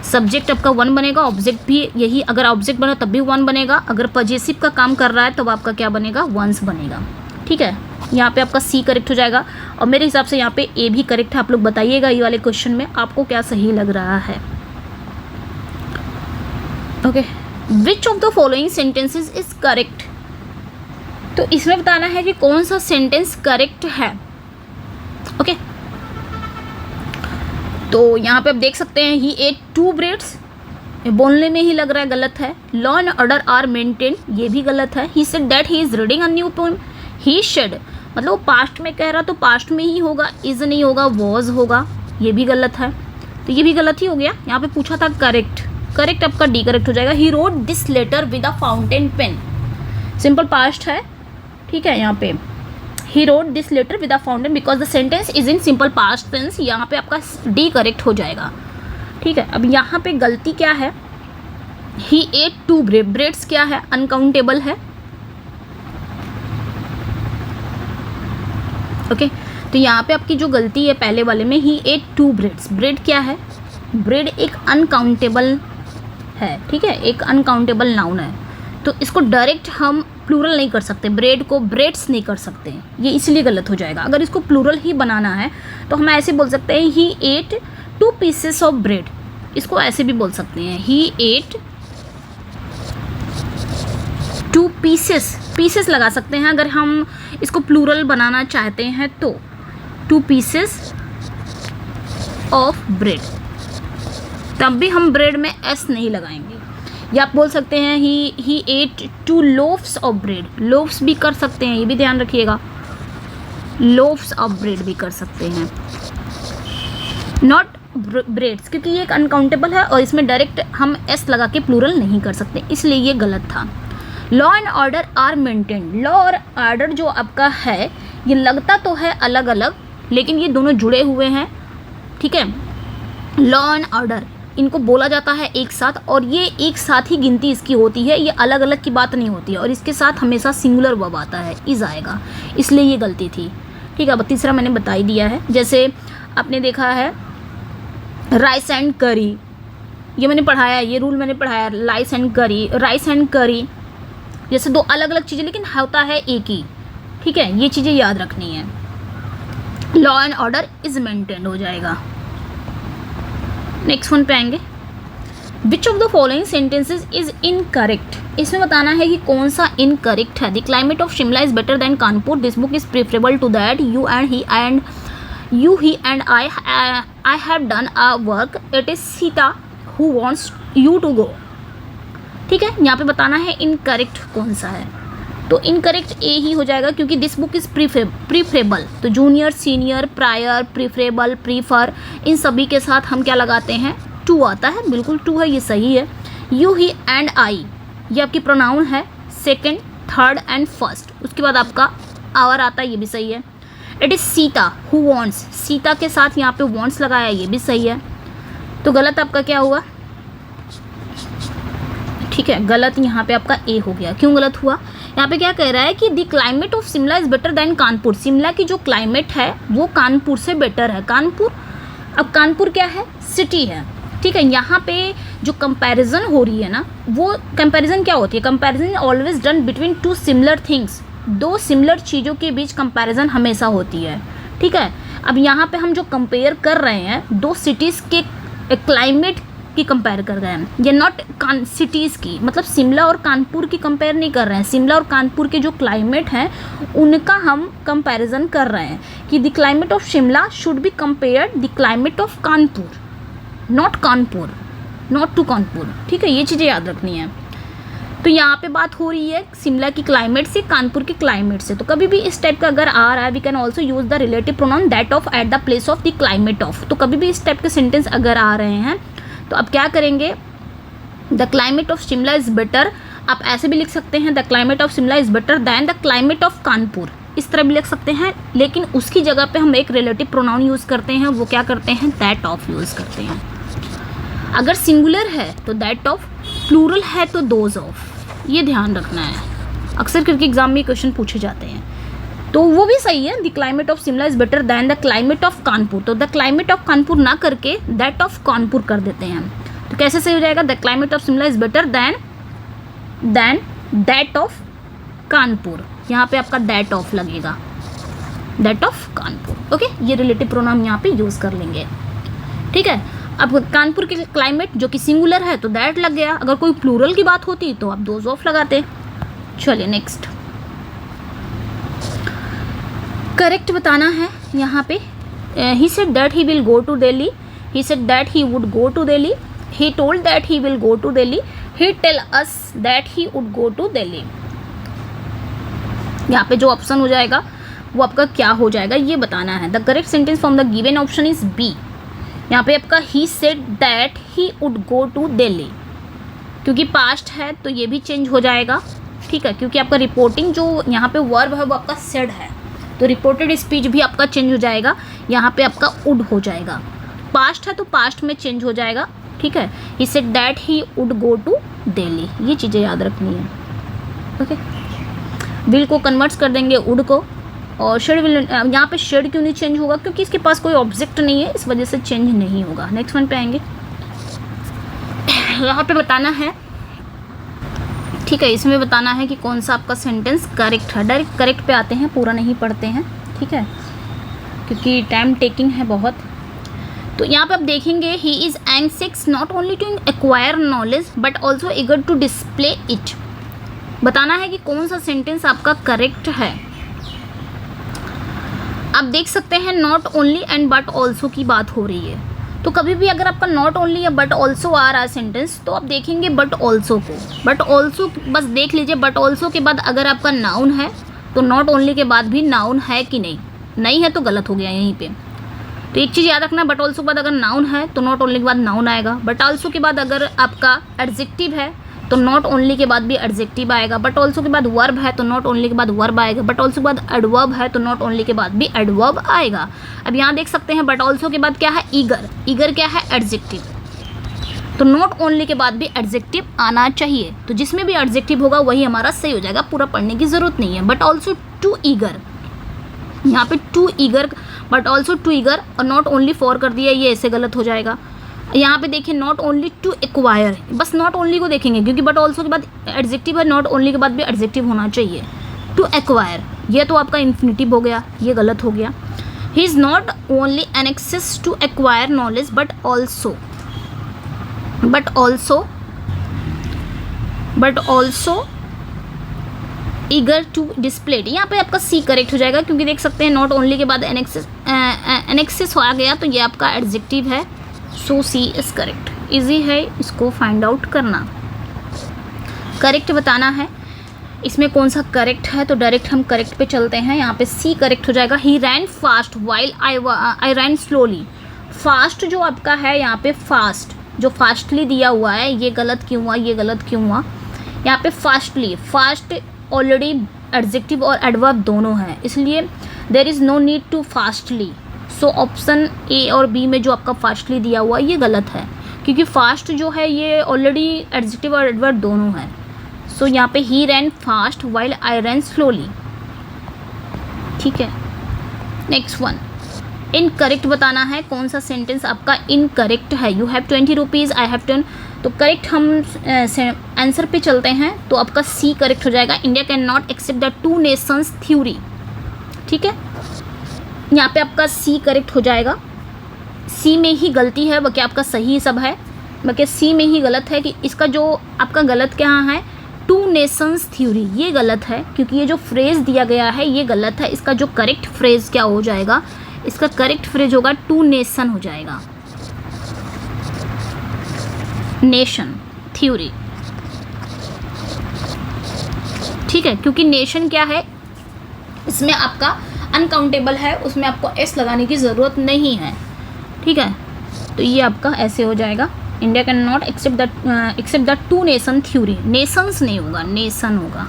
सब्जेक्ट आपका वन बनेगा, ऑब्जेक्ट भी यही, अगर ऑब्जेक्ट बना तब भी वन बनेगा, अगर पजेसिव का काम कर रहा है तब आपका क्या बनेगा? वंस बनेगा। ठीक है, यहाँ पे आपका सी करेक्ट हो जाएगा। और मेरे हिसाब से यहाँ पे ए भी करेक्ट है। आप लोग बताइएगा ये वाले क्वेश्चन में आपको क्या सही लग रहा है। Okay, which of the following sentences is correct? तो इसमें बताना है कि कौन सा सेंटेंस करेक्ट है। ओके, तो यहाँ पे आप देख सकते हैं ही एट 2 ब्रेड्स, बोलने में ही लग रहा है गलत है। Law and order are maintain, ये भी गलत है। He said that he is reading a new poem, he shed मतलब वो पास्ट में कह रहा तो पास्ट में ही होगा, इज नहीं होगा, वॉज होगा, ये भी गलत है। तो ये भी गलत ही हो गया। यहाँ पे पूछा था करेक्ट, करेक्ट आपका डी करेक्ट हो जाएगा। He wrote this letter with a fountain pen, simple past है। ठीक है, यहाँ पे he wrote this letter with a fountain because the sentence is in simple past tense, यहाँ पे आपका डी करेक्ट हो जाएगा। ठीक है, अब यहाँ पे गलती क्या है? ही एट 2 ब्रेड, ब्रेड्स क्या है? अनकाउंटेबल है। ओके, तो यहाँ पे आपकी जो गलती है पहले वाले में, ही एट 2 ब्रेड्स, ब्रेड क्या है? ब्रेड एक अनकाउंटेबल है। ठीक है, एक अनकाउंटेबल नाउन है, तो इसको डायरेक्ट हम प्लूरल नहीं कर सकते, ब्रेड को ब्रेड्स नहीं कर सकते, ये इसलिए गलत हो जाएगा। अगर इसको प्लूरल ही बनाना है तो हम ऐसे बोल सकते हैं ही एट 2 पीसेस ऑफ ब्रेड, इसको ऐसे भी बोल सकते हैं ही एट 2 पीसेस, पीसेस लगा सकते हैं अगर हम इसको प्लूरल बनाना चाहते हैं तो, 2 पीसेस ऑफ ब्रेड, तब भी हम ब्रेड में एस नहीं लगाएंगे। या आप बोल सकते हैं ही एट 2 लोफ्स ऑफ ब्रेड, लोफ्स भी कर सकते हैं, ये भी ध्यान रखिएगा, लोफ्स ऑफ ब्रेड भी कर सकते हैं, नॉट ब्रेड्स, क्योंकि ये एक अनकाउंटेबल है और इसमें डायरेक्ट हम एस लगा के प्लूरल नहीं कर सकते, इसलिए ये गलत था। Law and order are maintain, law और ऑर्डर जो आपका है ये लगता तो है अलग अलग, लेकिन ये दोनों जुड़े हुए हैं। ठीक है, लॉ एंड ऑर्डर इनको बोला जाता है एक साथ, और ये एक साथ ही गिनती इसकी होती है, ये अलग अलग की बात नहीं होती है, और इसके साथ हमेशा सिंगुलर वर्ब आता है, इज आएगा, इसलिए ये गलती थी। ठीक है, अब तीसरा मैंने बता ही दिया है। जैसे आपने देखा है राइस एंड करी, ये मैंने पढ़ाया, ये रूल मैंने पढ़ाया, राइस एंड करी, राइस एंड करी जैसे 2 अलग अलग चीज़ें लेकिन होता है एक ही। ठीक है, ये चीज़ें याद रखनी है। Law and order is maintained हो जाएगा। नेक्स्ट वन पे आएंगे, which of the following sentences is incorrect? इसमें बताना है कि कौन सा इनकरेक्ट है। The climate of Shimla is better than Kanpur, this book is preferable to that, you he and I have done a work, it is Sita who wants you to go। ठीक है, यहाँ पे बताना है इनकरेक्ट कौन सा है, तो इनकरेक्ट ए ही हो जाएगा, क्योंकि दिस बुक इज़ प्रीफरेबल, तो junior, senior, prior, preferable, prefer, इन सभी के साथ हम क्या लगाते हैं? टू आता है, बिल्कुल टू है, ये सही है। यू ही एंड आई, ये आपकी प्रोनाउन है, सेकेंड, थर्ड एंड फर्स्ट, उसके बाद आपका आवर आता है, ये भी सही है। It is Sita who wants, Sita के साथ यहाँ पे वॉन्ट्स लगाया, ये भी सही है। तो गलत आपका क्या हुआ? ठीक है, गलत यहाँ पे आपका ए हो गया। क्यों गलत हुआ? यहाँ पे क्या कह रहा है कि the climate of Shimla is better than Kanpur, Shimla की जो क्लाइमेट है वो कानपुर से बेटर है। कानपुर, अब कानपुर क्या है? सिटी है। ठीक है, यहाँ पे जो कंपैरिजन हो रही है ना, वो कंपैरिजन क्या होती है? Comparison always done between 2 similar things, 2 similar चीज़ों के बीच कंपैरिजन हमेशा होती है। ठीक है, अब यहाँ पे हम जो कंपेयर कर रहे हैं 2 सिटीज़ के क्लाइमेट की कंपेयर कर रहे हैं, ये नॉट सिटीज़ की, मतलब शिमला और कानपुर की कंपेयर नहीं कर रहे हैं। शिमला और कानपुर के जो क्लाइमेट हैं उनका हम कंपैरिजन कर रहे हैं कि the climate of Shimla should be compared the climate of Kanpur, not to Kanpur. ठीक है, ये चीज़ें याद रखनी है। तो यहाँ पे बात हो रही है शिमला की क्लाइमेट से, कानपुर के क्लाइमेट से। तो कभी भी इस टाइप का अगर आ रहा है, we can also use the relative pronoun that of at the place of the climate of. तो कभी भी इस टाइप के सेंटेंस अगर आ रहे हैं तो आप क्या करेंगे, the climate of Shimla is better, आप ऐसे भी लिख सकते हैं the climate of Shimla is better than the climate of Kanpur, इस तरह भी लिख सकते हैं। लेकिन उसकी जगह पे हम एक रिलेटिव प्रोनाउन यूज़ करते हैं, वो क्या करते हैं, दैट ऑफ यूज़ करते हैं। अगर सिंगुलर है तो दैट ऑफ, प्लूरल है तो दोज ऑफ, ये ध्यान रखना है। अक्सर करके एग्जाम में क्वेश्चन पूछे जाते हैं, तो वो भी सही है। The climate of Shimla is better than the climate of Kanpur, तो द क्लाइमेट ऑफ कानपुर ना करके दैट ऑफ कानपुर कर देते हैं। तो कैसे सही हो जाएगा, the climate of Shimla is better than that of Kanpur, यहाँ पे आपका दैट ऑफ लगेगा, दैट ऑफ कानपुर। ओके, ये रिलेटिव प्रोनाउन यहाँ पे यूज़ कर लेंगे। ठीक है, अब कानपुर के क्लाइमेट जो कि सिंगुलर है तो दैट लग गया, अगर कोई प्लूरल की बात होती तो आप दोज ऑफ लगाते। चलिए नेक्स्ट, करेक्ट बताना है यहाँ पे। He said that he will go to Delhi, he said that he would go to Delhi, he told that he will go to Delhi, he tell us that he would go to Delhi. यहाँ पे जो option हो जाएगा वो आपका क्या हो जाएगा, ये बताना है। The correct sentence from the given option is B. यहाँ पे आपका he said that he would go to Delhi, क्योंकि पास्ट है तो ये भी चेंज हो जाएगा। ठीक है, क्योंकि आपका रिपोर्टिंग जो यहाँ पे वर्ब है वो आपका सेड है, तो रिपोर्टेड स्पीच भी आपका चेंज हो जाएगा, यहाँ पे आपका वुड हो जाएगा। पास्ट है तो पास्ट में चेंज हो जाएगा। ठीक है, he said that he would go to Delhi, ये चीज़ें याद रखनी है। ओके, विल को कन्वर्ट्स कर देंगे वुड को, और शेड विल, यहाँ पे शेड क्यों नहीं चेंज होगा, क्योंकि इसके पास कोई ऑब्जेक्ट नहीं है, इस वजह से चेंज नहीं होगा। नेक्स्ट वन पे आएंगे, यहाँ पे बताना है। ठीक है, इसमें बताना है कि कौन सा आपका सेंटेंस करेक्ट है। डायरेक्ट करेक्ट पे आते हैं, पूरा नहीं पढ़ते हैं। ठीक है, क्योंकि टाइम टेकिंग है बहुत। तो यहाँ पे आप देखेंगे he is anxious not only to acquire knowledge but also eager to display it. बताना है कि कौन सा सेंटेंस आपका करेक्ट है। आप देख सकते हैं not only and but also की बात हो रही है, तो कभी भी अगर आपका नॉट ओनली या बट ऑल्सो आ रहा है सेंटेंस, तो आप देखेंगे बट ऑल्सो को, बट ऑल्सो बस देख लीजिए। बट ऑल्सो के बाद अगर आपका नाउन है तो नॉट ओनली के बाद भी नाउन है कि नहीं, नहीं है तो गलत हो गया यहीं पे। तो एक चीज़ याद रखना, बट ऑल्सो के बाद अगर नाउन है तो नॉट ओनली के बाद नाउन आएगा। बट ऑल्सो के बाद अगर आपका एडजेक्टिव है तो नॉट ओनली के बाद भी एडजेक्टिव आएगा। बट ऑल्सो के बाद वर्ब है तो नॉट ओनली के बाद वर्ब आएगा। बट ऑल्सो के बाद एडवर्ब है तो नॉट ओनली के बाद भी एडवर्ब आएगा। अब यहाँ देख सकते हैं बट ऑल्सो के बाद क्या है, ईगर। ईगर क्या है, एडजेक्टिव। तो नॉट ओनली के बाद भी एडजेक्टिव आना चाहिए, तो जिसमें भी एडजेक्टिव होगा वही हमारा सही हो जाएगा, पूरा पढ़ने की ज़रूरत नहीं है। बट ऑल्सो टू ईगर, यहाँ पे to eager, but also to eager और नॉट ओनली फॉर कर दिया, ये ऐसे गलत हो जाएगा। यहाँ पे देखिए नॉट ओनली टू एक्वायर, बस नॉट ओनली को देखेंगे क्योंकि बट ऑल्सो के बाद एडजेक्टिव है, नॉट ओनली के बाद भी एडजेक्टिव होना चाहिए। टू एक्वायर, ये तो आपका इन्फिनिटिव हो गया, ये गलत हो गया। He is not only anxious to acquire knowledge but also eager to display it. यहाँ पे आपका सी करेक्ट हो जाएगा, क्योंकि देख सकते हैं नॉट ओनली के बाद एनेक्सेस आ गया तो ये आपका एडजेक्टिव है। सो सी इज करेक्ट। इजी है इसको फाइंड आउट करना। करेक्ट बताना है, इसमें कौन सा करेक्ट है, तो डायरेक्ट हम करेक्ट पे चलते हैं। यहाँ पे सी करेक्ट हो जाएगा। He ran fast while I ran slowly. Fast जो आपका है यहाँ पे, फास्ट जो फास्टली दिया हुआ है, ये गलत क्यों हुआ, ये गलत क्यों हुआ। यहाँ पे फास्टली, फास्ट ऑलरेडी एडजेक्टिव और एडवर्ब दोनों हैं, इसलिए there is no need to fastly. So option A और बी में जो आपका फास्टली दिया हुआ ये गलत है, क्योंकि फास्ट जो है ये ऑलरेडी एडजेक्टिव और एडवर्ब दोनों है। सो यहाँ पे he ran fast while I ran slowly. ठीक है, नेक्स्ट वन इनकरेक्ट बताना है, कौन सा सेंटेंस आपका इनकरेक्ट है। You have 20 rupees, I have 10। तो करेक्ट हम आंसर पे चलते हैं, तो आपका सी करेक्ट हो जाएगा। India can not accept the two nations theory. ठीक है, यहाँ पे आपका सी करेक्ट हो जाएगा। सी में ही गलती है, बाकी आपका सही सब है। मतलब सी में ही गलत है कि इसका जो आपका गलत क्या है, टू नेशंस थ्योरी, ये गलत है क्योंकि ये जो फ्रेज दिया गया है ये गलत है। इसका जो करेक्ट फ्रेज क्या हो जाएगा, इसका करेक्ट फ्रेज होगा टू नेशन हो जाएगा, नेशन थ्योरी। ठीक है, क्योंकि नेशन क्या है, इसमें आपका अनकाउंटेबल है, उसमें आपको एस लगाने की ज़रूरत नहीं है। ठीक है, तो ये आपका ऐसे हो जाएगा, India can not accept the two nation theory. Nations नहीं होगा, नेशन होगा।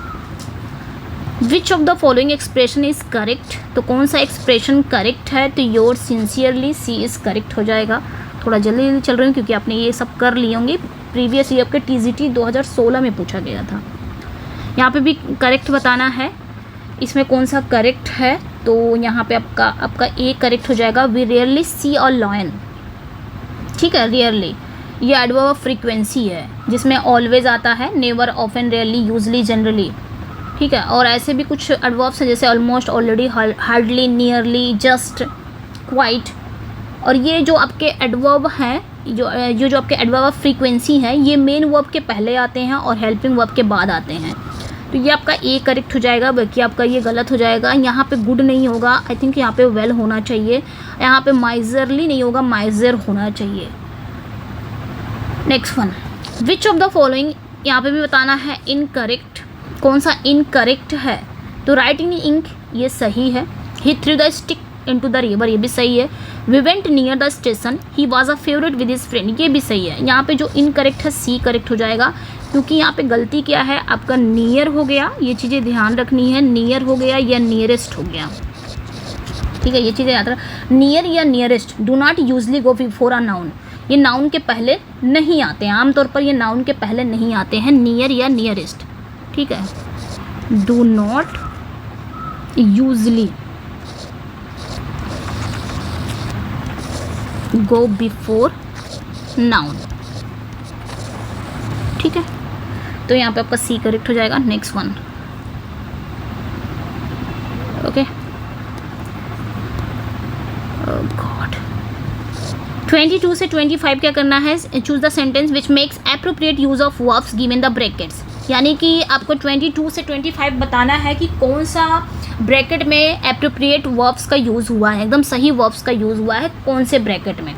Which of the following expression is correct, तो कौन सा एक्सप्रेशन करेक्ट है, तो yours sincerely C is correct हो जाएगा। थोड़ा जल्दी जल्दी चल रही हूँ क्योंकि आपने ये सब कर लिए होंगे, प्रीवियस ईयर के TGT 2016 में पूछा गया था। यहाँ पे भी करेक्ट बताना है, इसमें कौन सा करेक्ट है, तो यहाँ पे आपका ए करेक्ट हो जाएगा। We rarely see a lion. ठीक है, रेयरली ये एडवर्ब ऑफ फ्रीक्वेंसी है जिसमें ऑलवेज आता है, never, often, rarely, usually, generally. ठीक है, और ऐसे भी कुछ एडवर्ब्स हैं जैसे almost, already, hardly, nearly, just, quite. और ये जो आपके एडवर्ब हैं, जो आपके एडवर्ब ऑफ फ्रीक्वेंसी हैं, ये मेन वर्ब के पहले आते हैं और हेल्पिंग वर्ब के बाद आते हैं। तो ये आपका ए करेक्ट हो जाएगा, बाकी आपका ये गलत हो जाएगा। यहाँ पे गुड नहीं होगा, आई थिंक यहाँ पे वेल होना चाहिए। यहाँ पे माइजरली नहीं होगा, माइजर होना चाहिए। Next one, which of the following, यहाँ पे भी बताना है इनकरेक्ट, कौन सा इनकरेक्ट है, तो राइट इन इंक ये सही है। He threw the stick into the river, ये भी सही है। We went near the station, he was a favourite with his friend, ये भी सही है। यहाँ पे जो इनकरेक्ट है सी करेक्ट हो जाएगा, क्योंकि यहाँ पे गलती क्या है, आपका नियर हो गया, ये चीज़ें ध्यान रखनी है, नियर हो गया या नियरेस्ट हो गया। ठीक है, ये चीज़ें याद रख, नियर या nearest do not usually go before a noun, ये नाउन के पहले नहीं आते हैं, आमतौर पर ये नाउन के पहले नहीं आते हैं, नियर या नियरेस्ट। ठीक है, do not usually go before noun. ठीक है, तो यहाँ पे आपका सी करेक्ट हो जाएगा। नेक्स्ट वन, ओके, गॉड 22 से 25 क्या करना है, choose the sentence which makes appropriate use of verbs given the brackets, यानी कि आपको 22 से 25 बताना है कि कौन सा ब्रैकेट में एप्रोप्रिएट वर्ब्स का यूज़ हुआ है, एकदम सही वर्ब्स का यूज़ हुआ है कौन से ब्रैकेट में।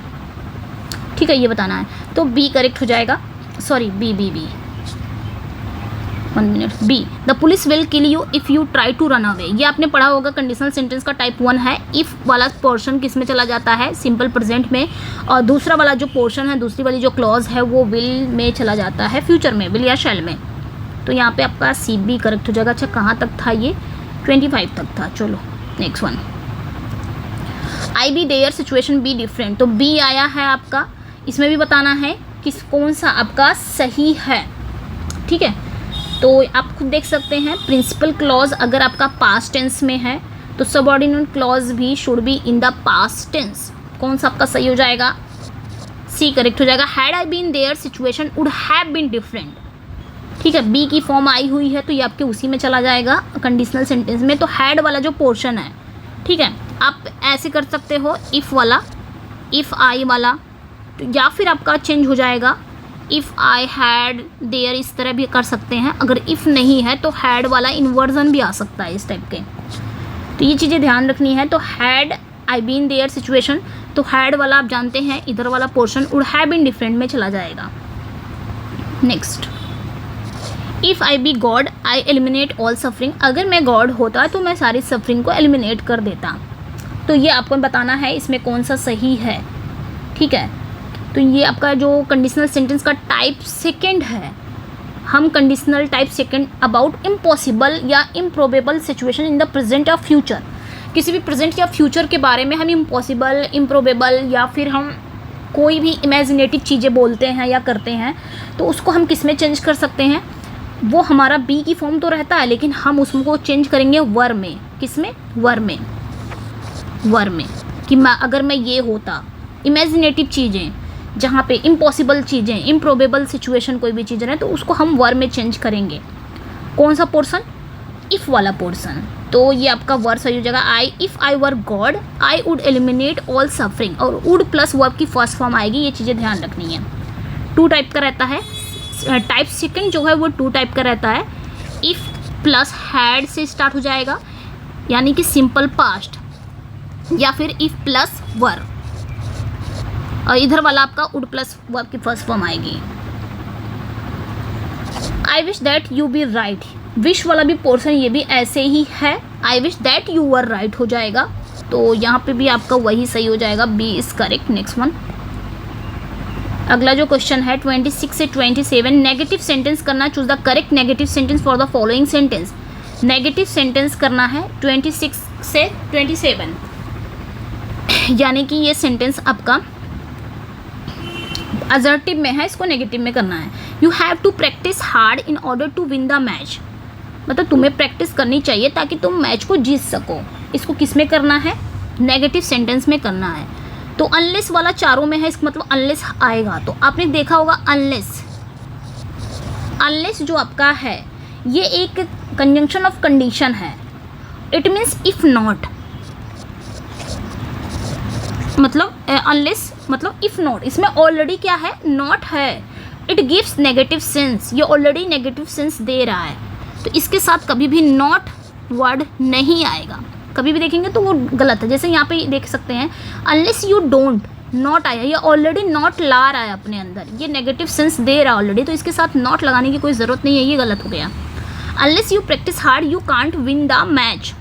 ठीक है, ये बताना है, तो बी करेक्ट हो जाएगा, sorry B 1 minute, B, the police will kill you if you try to run away, ये आपने पढ़ा होगा, कंडीशनल सेंटेंस का टाइप 1 है। इफ़ वाला पोर्शन किस में चला जाता है, सिंपल प्रेजेंट में, और दूसरा वाला जो पोर्शन है, दूसरी वाली जो क्लॉज है वो विल में चला जाता है, फ्यूचर में, विल या शैल में। तो यहाँ पे आपका सी बी करेक्ट हो जाएगा। अच्छा, कहाँ तक था ये, 25 तक था। चलो next one, I be there situation be different, तो बी आया है आपका, इसमें भी बताना है कि कौन सा आपका सही है। ठीक है, तो आप खुद देख सकते हैं, प्रिंसिपल क्लॉज अगर आपका पास्ट टेंस में है तो सबऑर्डिनेट क्लॉज भी should be in the past tense. कौन सा आपका सही हो जाएगा, सी करेक्ट हो जाएगा। Had I been there situation would have been different. ठीक है, बी की फॉर्म आई हुई है तो ये आपके उसी में चला जाएगा कंडीशनल सेंटेंस में, तो हैड वाला जो पोर्शन है। ठीक है, आप ऐसे कर सकते हो, इफ़ वाला, इफ़ आई वाला, तो या फिर आपका चेंज हो जाएगा, इफ़ आई हैड देयर, इस तरह भी कर सकते हैं। अगर इफ़ नहीं है तो हैड वाला इन्वर्जन भी आ सकता है इस टाइप के, तो ये चीज़ें ध्यान रखनी है। तो had I been there situation, तो हैड वाला आप जानते हैं इधर वाला portion would have been different में चला जाएगा। Next, if I be god I eliminate all suffering, अगर मैं गॉड होता तो मैं सारी सफरिंग को एलिमिनेट कर देता। तो ये आपको बताना है इसमें कौन सा सही है। ठीक है, तो ये आपका जो कंडीशनल सेंटेंस का टाइप सेकंड है, हम conditional type second about impossible या improbable situation in the present या फ्यूचर, किसी भी प्रेजेंट या फ्यूचर के बारे में हम इम्पॉसिबल, इम्प्रोबेबल या फिर हम कोई भी इमेजिनेटिव चीज़ें बोलते हैं या करते हैं, तो उसको हम किस में चेंज कर सकते हैं, वो हमारा बी की फॉर्म तो रहता है लेकिन हम उसको चेंज करेंगे वर में। किस में, वर में, वर में, कि मैं अगर मैं ये होता, इमेजिनेटिव चीज़ें जहाँ पे इम्पॉसिबल चीज़ें, इम्प्रोबेबल सिचुएशन कोई भी चीज़ है तो उसको हम वर में चेंज करेंगे। कौन सा पोर्शन, इफ़ वाला पोर्शन, तो ये आपका वर सही हो जाएगा। I, if I were God I would eliminate all suffering, और वुड प्लस वर्ब की फर्स्ट फॉर्म आएगी, ये चीज़ें ध्यान रखनी है। टू टाइप का रहता है, टाइप सेकंड जो है वो टू टाइप का रहता है। इफ़ प्लस हैड से स्टार्ट हो जाएगा यानी कि सिंपल पास्ट, या फिर इफ़ प्लस वर, और इधर वाला आपका वुड प्लस वर्ब की फर्स्ट फॉर्म आएगी। I wish that you be right, wish वाला भी पोर्शन ये भी ऐसे ही है, I wish that you were right हो जाएगा, तो यहाँ पे भी आपका वही सही हो जाएगा, B is correct. Next one, अगला जो क्वेश्चन है 26 से 27, नेगेटिव सेंटेंस करना, choose the correct negative sentence for the following sentence. Negative sentence करना है 26 से 27, यानी कि ये सेंटेंस आपका असर्टिव में है, इसको नेगेटिव में करना है। You have to practice hard in order to win the match, मतलब तुम्हें प्रैक्टिस करनी चाहिए ताकि तुम मैच को जीत सको। इसको किस में करना है? नेगेटिव सेंटेंस में करना है। तो अनलेस वाला चारों में है, इसका मतलब अनलेस आएगा। तो आपने देखा होगा अनलेस, अनलेस जो आपका है ये एक कंजंक्शन ऑफ कंडीशन है। इट मीन्स इफ नॉट, मतलब अनलेस मतलब इफ नॉट, इसमें ऑलरेडी क्या है? नॉट है। इट गिव्स नेगेटिव सेंस, ये ऑलरेडी नेगेटिव सेंस दे रहा है, तो इसके साथ कभी भी नॉट वर्ड नहीं आएगा। कभी भी देखेंगे तो वो गलत है। जैसे यहाँ पे देख सकते हैं अनलेस यू डोंट, नॉट आया, ये ऑलरेडी नॉट ला रहा है अपने अंदर, ये नेगेटिव सेंस दे रहा है ऑलरेडी, तो इसके साथ नॉट लगाने की कोई ज़रूरत नहीं है, ये गलत हो गया। Unless you practice hard you can't win the match.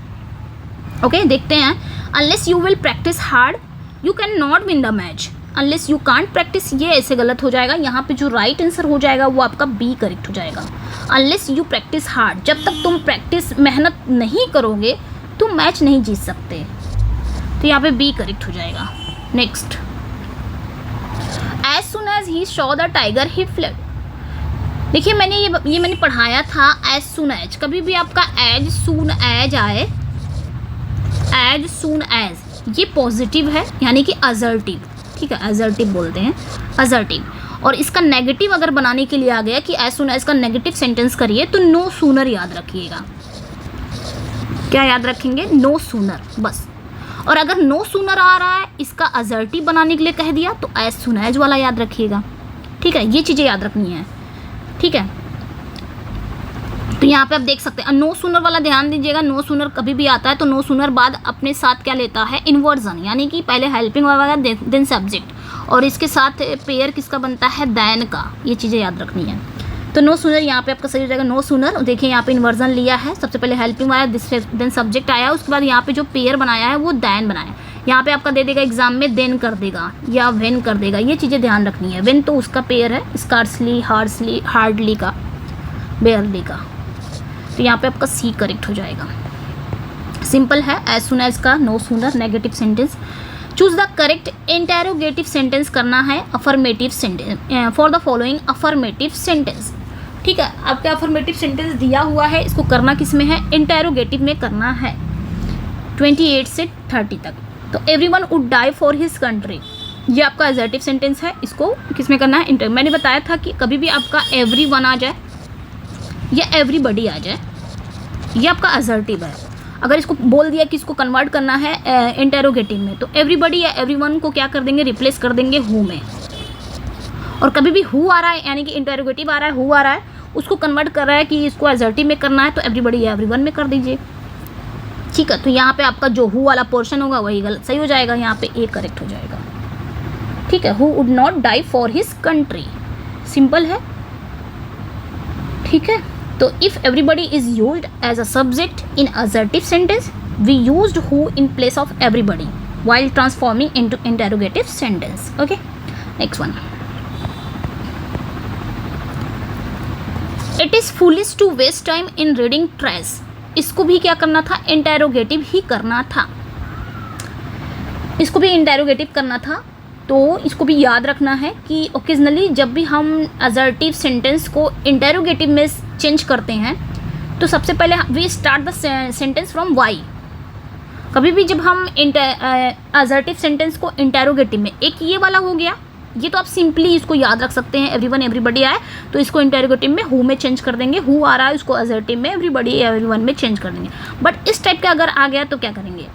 Okay, देखते हैं। Unless you will practice hard you can not win the match. Unless you can't practice, ये ऐसे गलत हो जाएगा। यहाँ पे जो राइट आंसर हो जाएगा वो आपका बी करेक्ट हो जाएगा। अनलेस यू प्रैक्टिस हार्ड, जब तक तुम प्रैक्टिस मेहनत नहीं करोगे तुम मैच नहीं जीत सकते, तो यहाँ पे बी करेक्ट हो जाएगा। Next, as soon as he saw the tiger he fled. देखिए मैंने ये मैंने पढ़ाया था एज सुन एज, कभी भी आपका एज सुन एज आए, एज सुन एज ये पॉजिटिव है यानी कि असर्टिव, ठीक है, असर्टिव बोलते हैं, असर्टिव। और इसका नेगेटिव अगर बनाने के लिए आ गया कि एज सुन एज का नेगेटिव सेंटेंस करिए तो नो सूनर याद रखिएगा। क्या याद रखेंगे? नो सूनर, बस। और अगर नो सूनर आ रहा है इसका असर्टिव बनाने के लिए कह दिया तो एज सुन एज वाला याद रखिएगा, ठीक है, ये चीज़ें याद रखनी है, ठीक है। तो यहाँ पे आप देख सकते हैं नो सूनर वाला ध्यान दीजिएगा। नो सूनर कभी भी आता है तो नो सूनर बाद अपने साथ क्या लेता है? इन्वर्जन, यानी कि पहले हेल्पिंग वगैरह देन सब्जेक्ट, और इसके साथ पेयर किसका बनता है? देन का। ये चीज़ें याद रखनी है। तो नो सूनर यहाँ पे आपका सही हो जाएगा, नो सूनर। देखिए यहाँ पे इन्वर्जन लिया है, सबसे पहले हेल्पिंग आया, देन सब्जेक्ट आया, उसके बाद यहाँ पे जो पेयर बनाया है वो देन बनाया। यहाँ पे आपका दे देगा एग्जाम में देन कर देगा या वेन कर देगा, ये चीज़ें ध्यान रखनी है। वेन तो उसका पेयर है, स्कार्सली, हार्डली, हार्डली का, बेयरली का। तो यहाँ पे आपका सी करेक्ट हो जाएगा। सिंपल है, एज सुन एज का no sooner negative sentence. Choose the correct interrogative sentence करना है affirmative sentence for the following affirmative sentence, ठीक है। आपका अफर्मेटिव सेंटेंस दिया हुआ है, इसको करना किस में है? इंटेरोगेटिव में करना है 28 से 30 तक। तो everyone would die for his country, ये आपका असर्टिव सेंटेंस है, इसको किस में करना है? मैंने बताया था कि कभी भी आपका एवरीवन आ जाए या एवरीबडी आ जाए, ये आपका असर्टिव है। अगर इसको बोल दिया कि इसको कन्वर्ट करना है इंटेरोगेटिव में, तो एवरीबडी या एवरीवन को क्या कर देंगे? रिप्लेस कर देंगे हु में। और कभी भी हु आ रहा है यानी कि इंटेरोगेटिव आ रहा है, हु आ रहा है, उसको कन्वर्ट कर रहा है कि इसको असर्टिव में करना है, तो एवरीबडी या एवरीवन में कर दीजिए, ठीक है। तो यहाँ पे आपका जो हु वाला पोर्शन होगा वही गलत सही हो जाएगा, यहाँ पे ए करेक्ट हो जाएगा, ठीक है। Who would not die for his country, simple है, ठीक है। तो if everybody is used as a subject in assertive sentence, we used who in place of everybody while transforming into interrogative sentence. Okay, next one. It is foolish to waste time in reading trash. इसको भी क्या करना था? Interrogative ही करना था, इसको भी interrogative करना था। तो इसको भी याद रखना है कि ओकेजनली जब भी हम असर्टिव सेंटेंस को इंटेरोगेटिव में चेंज करते हैं तो सबसे पहले we start the sentence from why. कभी भी जब हम असर्टिव सेंटेंस को इंटेरोगेटिव में, एक ये वाला हो गया, ये तो आप सिंपली इसको याद रख सकते हैं, एवरीवन एवरीबडी आए तो इसको इंटेरोगेटिव में हु में चेंज कर देंगे, हु आ रहा है उसको असर्टिव में एवरीबडी एवरीवन में चेंज कर देंगे। बट इस टाइप का अगर आ गया तो क्या करेंगे?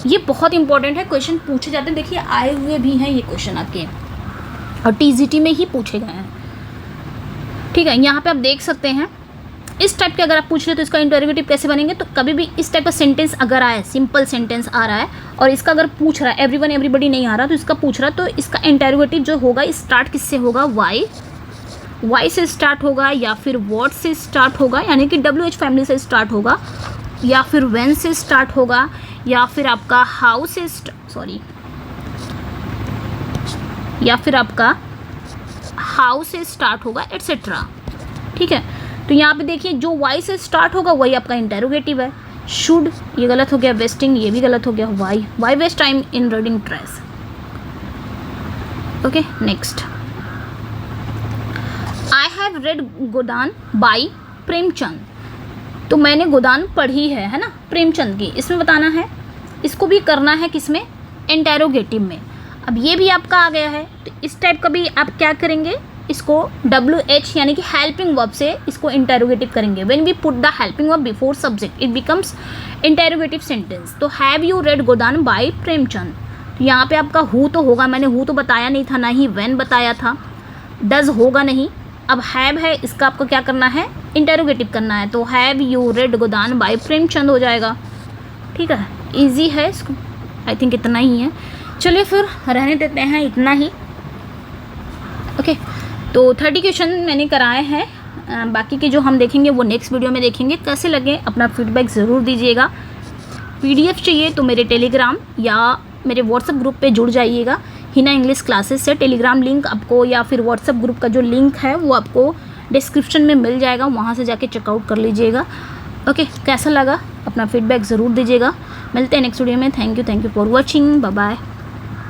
ये बहुत इंपॉर्टेंट है, क्वेश्चन पूछे जाते हैं। देखिए आए हुए भी हैं ये क्वेश्चन आपके, और टीजीटी में ही पूछे गए हैं, ठीक है, यहाँ पे आप देख सकते हैं इस टाइप के अगर आप पूछ रहे तो इसका इंटरोगेटिव कैसे बनेंगे, तो कभी भी इस टाइप का सेंटेंस अगर आए, सिंपल सेंटेंस आ रहा है और इसका अगर पूछ रहा है एवरीवन एवरीबडी नहीं आ रहा, तो इसका पूछ रहा है तो इसका इंटरोगेटिव जो होगा स्टार्ट किससे होगा, वाई से स्टार्ट होगा, या फिर व्हाट से स्टार्ट होगा, यानी कि WH फैमिली से स्टार्ट होगा, या फिर व्हेन से स्टार्ट होगा, या फिर आपका हाउ से या फिर आपका हाउ से स्टार्ट होगा, एट्सेट्रा। ठीक है, तो यहाँ पे देखिए जो वाई से स्टार्ट होगा वही आपका इंटरोगेटिव है। शुड ये गलत हो गया, वेस्टिंग ये भी गलत हो गया, why waste time in reading trash. Okay, next, I have read Godan by Premchand. तो मैंने गोदान पढ़ी है ना, प्रेमचंद की, इसमें बताना है, इसको भी करना है किसमें, इंटरोगेटिव में। अब ये भी आपका आ गया है, तो इस टाइप का भी आप क्या करेंगे, इसको WH यानी कि हेल्पिंग वर्ब से इसको इंटरोगेटिव करेंगे। When we put the helping verb before subject it becomes interrogative sentence. तो have you read Godan by Premchand, तो यहाँ पे आपका हु तो होगा, मैंने हु तो बताया नहीं था, ना ही व्हेन बताया था, डज होगा नहीं। अब हैव है, इसका आपको क्या करना है, इंटरोगेटिव करना है, तो have you read Godan by Premchand हो जाएगा। ठीक है, ईजी है, इसको आई थिंक इतना ही है। चलिए फिर रहने देते हैं इतना ही। ओके, तो 30 क्वेश्चन मैंने कराए हैं, बाकी के जो हम देखेंगे वो नेक्स्ट वीडियो में देखेंगे। कैसे लगे अपना फीडबैक ज़रूर दीजिएगा। PDF चाहिए तो मेरे टेलीग्राम या मेरे व्हाट्सएप ग्रुप पे जुड़ जाइएगा, हिना इंग्लिश क्लासेस से। टेलीग्राम लिंक आपको या फिर व्हाट्सएप ग्रुप का जो लिंक है वो आपको डिस्क्रिप्शन में मिल जाएगा, वहाँ से जाके चेकआउट कर लीजिएगा। ओके, कैसा लगा अपना फीडबैक ज़रूर दीजिएगा। मिलते हैं नेक्स्ट वीडियो में। Thank you for watching, bye bye.